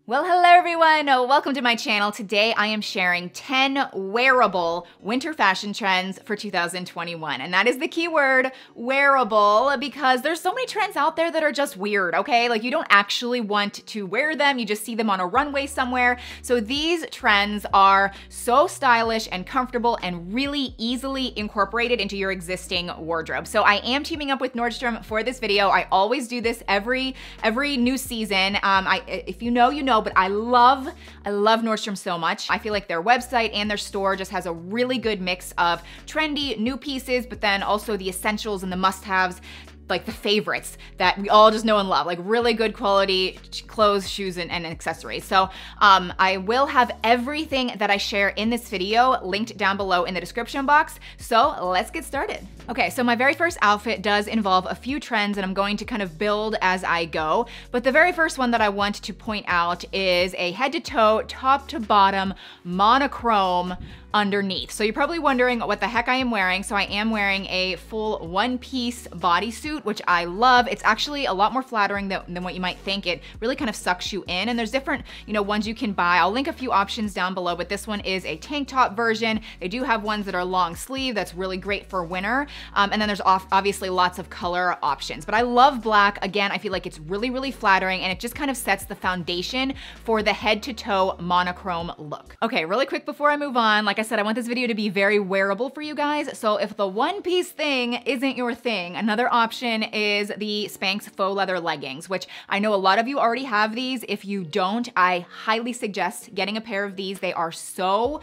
Well, hello everyone. Welcome to my channel. Today I am sharing 10 wearable winter fashion trends for 2021. And that is the key word, wearable, because there's so many trends out there that are just weird, okay? Like you don't actually want to wear them, you just see them on a runway somewhere. So these trends are so stylish and comfortable and really easily incorporated into your existing wardrobe. So I am teaming up with Nordstrom for this video. I always do this every new season. If you know, you know, but I love Nordstrom so much. I feel like their website and their store just has a really good mix of trendy new pieces, but then also the essentials and the must-haves, like the favorites that we all just know and love, like really good quality clothes, shoes, and accessories. So I will have everything that I share in this video linked down below in the description box. So let's get started. Okay, so my very first outfit does involve a few trends and I'm going to kind of build as I go. But the very first one that I want to point out is a head to toe, top to bottom, monochrome underneath. So you're probably wondering what the heck I am wearing. So I am wearing a full one-piece bodysuit, which I love. It's actually a lot more flattering than what you might think. It really kind of sucks you in, and there's different, ones you can buy. I'll link a few options down below, but this one is a tank top version. They do have ones that are long sleeve. That's really great for winter. And then there's obviously lots of color options, but I love black. Again, I feel like it's really, really flattering, and it just kind of sets the foundation for the head to toe monochrome look. Okay, really quick before I move on, like I said, I want this video to be very wearable for you guys. So if the one piece thing isn't your thing, another option is the Spanx faux leather leggings, which I know a lot of you already have these. If you don't, I highly suggest getting a pair of these. They are so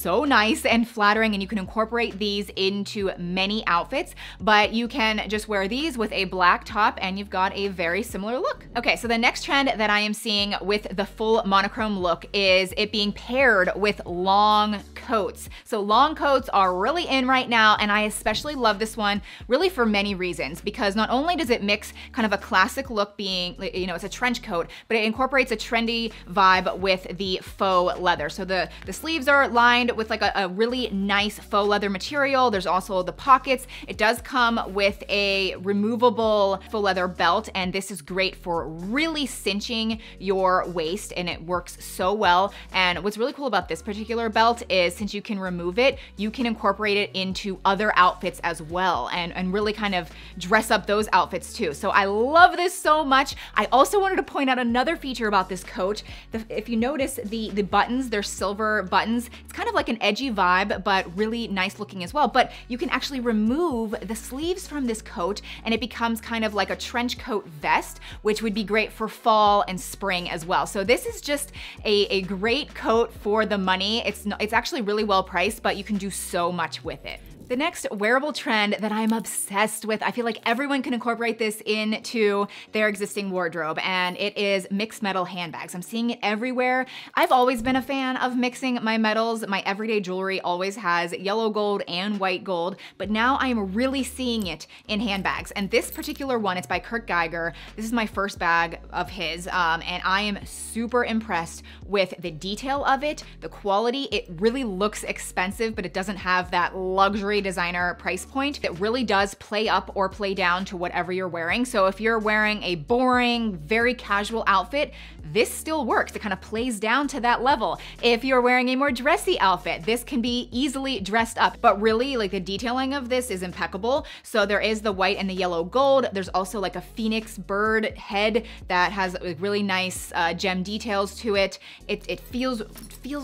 nice and flattering, and you can incorporate these into many outfits, but you can just wear these with a black top and you've got a very similar look. Okay, so the next trend that I am seeing with the full monochrome look is it being paired with long coats. So long coats are really in right now, and I especially love this one really for many reasons, because not only does it mix kind of a classic look being, it's a trench coat, but it incorporates a trendy vibe with the faux leather. So the sleeves are lined with like a really nice faux leather material. There's also the pockets. It does come with a removable faux leather belt, and this is great for really cinching your waist, and it works so well. And what's really cool about this particular belt is since you can remove it, you can incorporate it into other outfits as well, and really kind of dress up those outfits too. So I love this so much. I also wanted to point out another feature about this coat. If you notice the buttons, they're silver buttons. It's kind of like an edgy vibe, but really nice looking as well. But you can actually remove the sleeves from this coat and it becomes kind of like a trench coat vest, which would be great for fall and spring as well. So this is just a great coat for the money. It's actually really well priced, but you can do so much with it. The next wearable trend that I'm obsessed with, I feel like everyone can incorporate this into their existing wardrobe, and it is mixed metal handbags. I'm seeing it everywhere. I've always been a fan of mixing my metals. My everyday jewelry always has yellow gold and white gold, but now I am really seeing it in handbags. And this particular one, it's by Kurt Geiger. This is my first bag of his, and I am super impressed with the detail of it, the quality. It really looks expensive, but it doesn't have that luxury designer price point. It really does play up or play down to whatever you're wearing. So if you're wearing a boring, very casual outfit, this still works. It kind of plays down to that level. If you're wearing a more dressy outfit, this can be easily dressed up, but really like the detailing of this is impeccable. So there is the white and the yellow gold. There's also like a phoenix bird head that has really nice gem details to it. It feels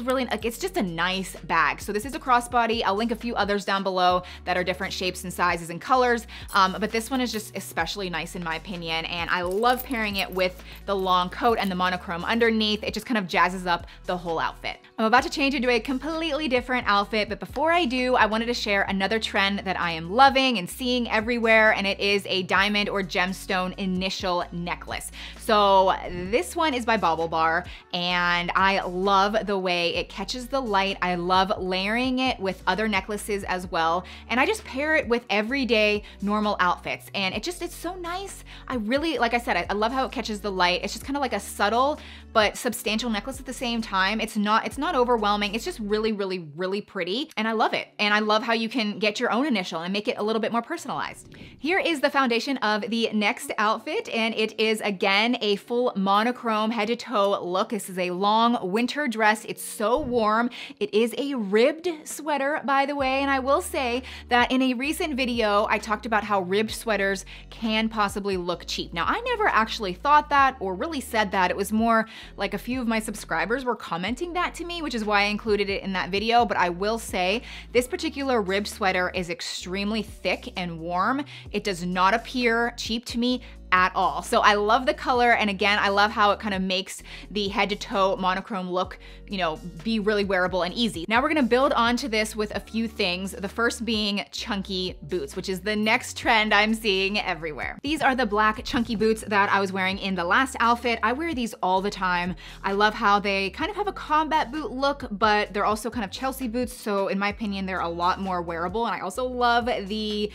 really, like it's just a nice bag. So this is a crossbody. I'll link a few others down below that are different shapes and sizes and colors, but this one is just especially nice in my opinion, and I love pairing it with the long coat and the monochrome underneath. It just kind of jazzes up the whole outfit. I'm about to change into a completely different outfit, but before I do, I wanted to share another trend that I am loving and seeing everywhere, and it is a diamond or gemstone initial necklace. So this one is by Bauble Bar, and I love the way it catches the light. I love layering it with other necklaces as well. well. And I just pair it with everyday normal outfits. And it's so nice. I really, like I said, I love how it catches the light. It's just kind of like a subtle but substantial necklace at the same time. It's not overwhelming. It's just really, really, really pretty. And I love it. And I love how you can get your own initial and make it a little bit more personalized. Here is the foundation of the next outfit. And it is, again, a full monochrome head to toe look. This is a long winter dress. It's so warm. It is a ribbed sweater, by the way. And I will say that in a recent video, I talked about how ribbed sweaters can possibly look cheap. Now, I never actually thought that or really said that. It was more like a few of my subscribers were commenting that to me, which is why I included it in that video. But I will say this particular ribbed sweater is extremely thick and warm. It does not appear cheap to me at all. So I love the color, and again, I love how it kind of makes the head to toe monochrome look, you know, be really wearable and easy. Now we're gonna build onto this with a few things, the first being chunky boots, which is the next trend I'm seeing everywhere. These are the black chunky boots that I was wearing in the last outfit. I wear these all the time. I love how they kind of have a combat boot look, but they're also kind of Chelsea boots, so in my opinion, they're a lot more wearable, and I also love the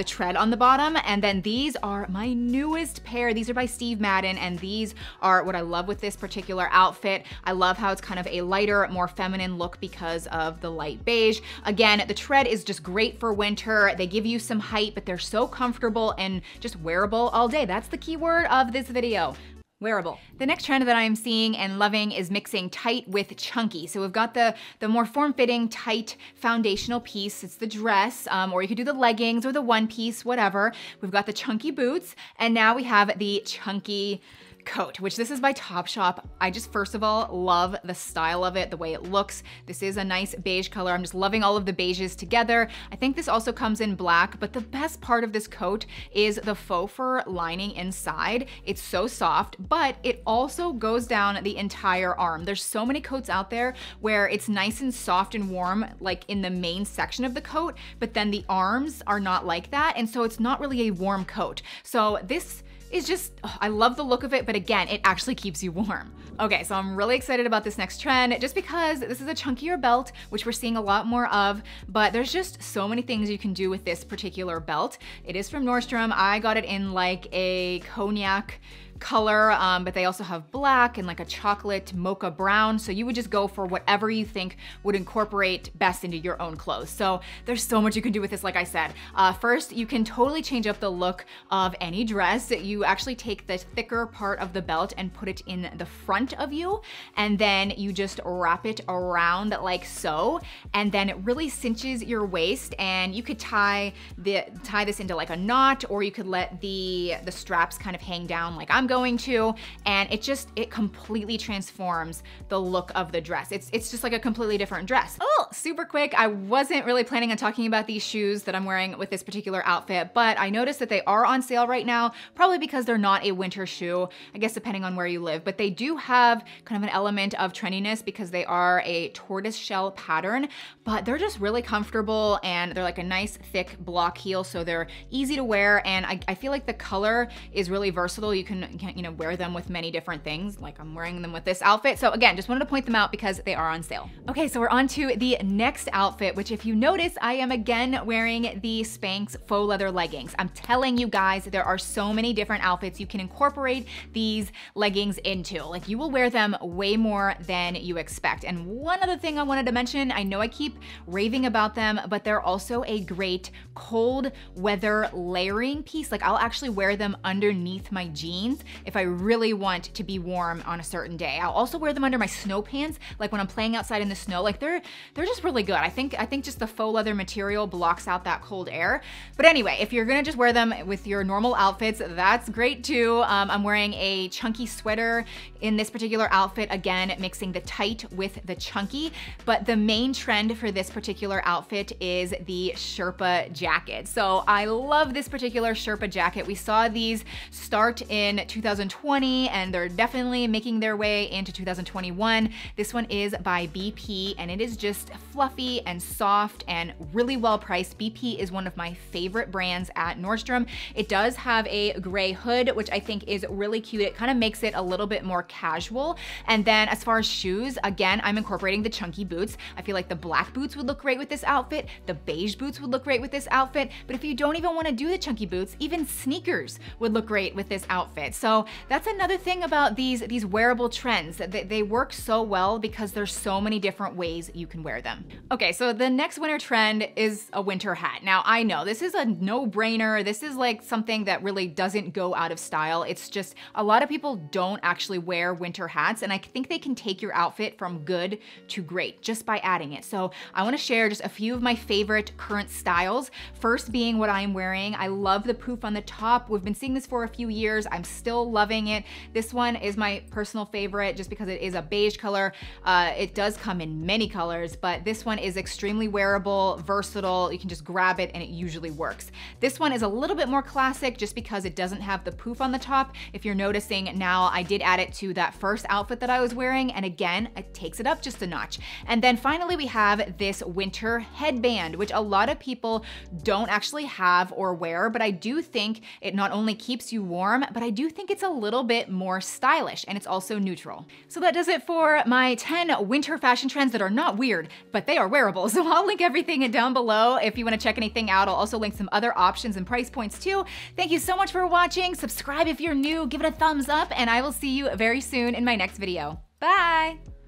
tread on the bottom. And then these are my newest pair. These are by Steve Madden, and these are what I love with this particular outfit. I love how it's kind of a lighter, more feminine look because of the light beige. Again, the tread is just great for winter. They give you some height, but they're so comfortable and just wearable all day. That's the key word of this video. Wearable. The next trend that I'm seeing and loving is mixing tight with chunky. So we've got the more form-fitting tight foundational piece. It's the dress, or you could do the leggings or the one piece, whatever. We've got the chunky boots, and now we have the chunky coat, which this is by Topshop. I just, first of all, love the style of it, the way it looks. This is a nice beige color. I'm just loving all of the beiges together. I think this also comes in black, but the best part of this coat is the faux fur lining inside. It's so soft, but it also goes down the entire arm. There's so many coats out there where it's nice and soft and warm, like in the main section of the coat, but then the arms are not like that, and so it's not really a warm coat. So this is just, oh, I love the look of it, but again, it actually keeps you warm. Okay, so I'm really excited about this next trend just because this is a chunkier belt, which we're seeing a lot more of, but there's just so many things you can do with this particular belt. It is from Nordstrom. I got it in like a cognac color, but they also have black and like a chocolate mocha brown. So you would just go for whatever you think would incorporate best into your own clothes. So there's so much you can do with this, like I said. First, you can totally change up the look of any dress. You actually take the thicker part of the belt and put it in the front of you, and then you just wrap it around like so, and then it really cinches your waist, and you could tie this into like a knot, or you could let the straps kind of hang down like I'm going to, and it completely transforms the look of the dress. It's just like a completely different dress. Oh, super quick. I wasn't really planning on talking about these shoes that I'm wearing with this particular outfit, but I noticed that they are on sale right now, probably because they're not a winter shoe, I guess depending on where you live, but they do have kind of an element of trendiness because they are a tortoise shell pattern, but they're just really comfortable, and they're like a nice thick block heel, so they're easy to wear, and I feel like the color is really versatile. You can wear them with many different things, like I'm wearing them with this outfit. So again, just wanted to point them out because they are on sale. Okay, so we're on to the next outfit, which if you notice, I am again wearing the Spanx faux leather leggings. I'm telling you guys, there are so many different outfits you can incorporate these leggings into. Like, you will wear them way more than you expect. And one other thing I wanted to mention, I know I keep raving about them, but they're also a great cold weather layering piece. Like, I'll actually wear them underneath my jeans if I really want to be warm on a certain day. I'll also wear them under my snow pants, like when I'm playing outside in the snow. Like, they're just really good. I think just the faux leather material blocks out that cold air. But anyway, if you're gonna just wear them with your normal outfits, that's great too. I'm wearing a chunky sweater in this particular outfit, again, mixing the tight with the chunky. But the main trend for this particular outfit is the Sherpa jacket. So I love this particular Sherpa jacket. We saw these start in 2020 and they're definitely making their way into 2021. This one is by BP and it is just fluffy and soft and really well priced. BP is one of my favorite brands at Nordstrom. It does have a gray hood, which I think is really cute. It kind of makes it a little bit more casual. And then as far as shoes, again, I'm incorporating the chunky boots. I feel like the black boots would look great with this outfit. The beige boots would look great with this outfit. But if you don't even want to do the chunky boots, even sneakers would look great with this outfit. So that's another thing about these wearable trends. They work so well because there's so many different ways you can wear them. Okay, so the next winter trend is a winter hat. Now I know this is a no-brainer. This is like something that really doesn't go out of style. It's just a lot of people don't actually wear winter hats, and I think they can take your outfit from good to great just by adding it. So I want to share just a few of my favorite current styles. First being what I'm wearing. I love the poof on the top. We've been seeing this for a few years. I'm still loving it. This one is my personal favorite just because it is a beige color. It does come in many colors, but this one is extremely wearable, versatile. You can just grab it and it usually works. This one is a little bit more classic just because it doesn't have the poof on the top. If you're noticing now, I did add it to that first outfit that I was wearing, and again, it takes it up just a notch. And then finally we have this winter headband, which a lot of people don't actually have or wear, but I do think it not only keeps you warm, but I do think it's a little bit more stylish and it's also neutral. So that does it for my 10 winter fashion trends that are not weird, but they are wearable. So I'll link everything down below if you want to check anything out. I'll also link some other options and price points too. Thank you so much for watching. Subscribe if you're new, give it a thumbs up, and I will see you very soon in my next video. Bye!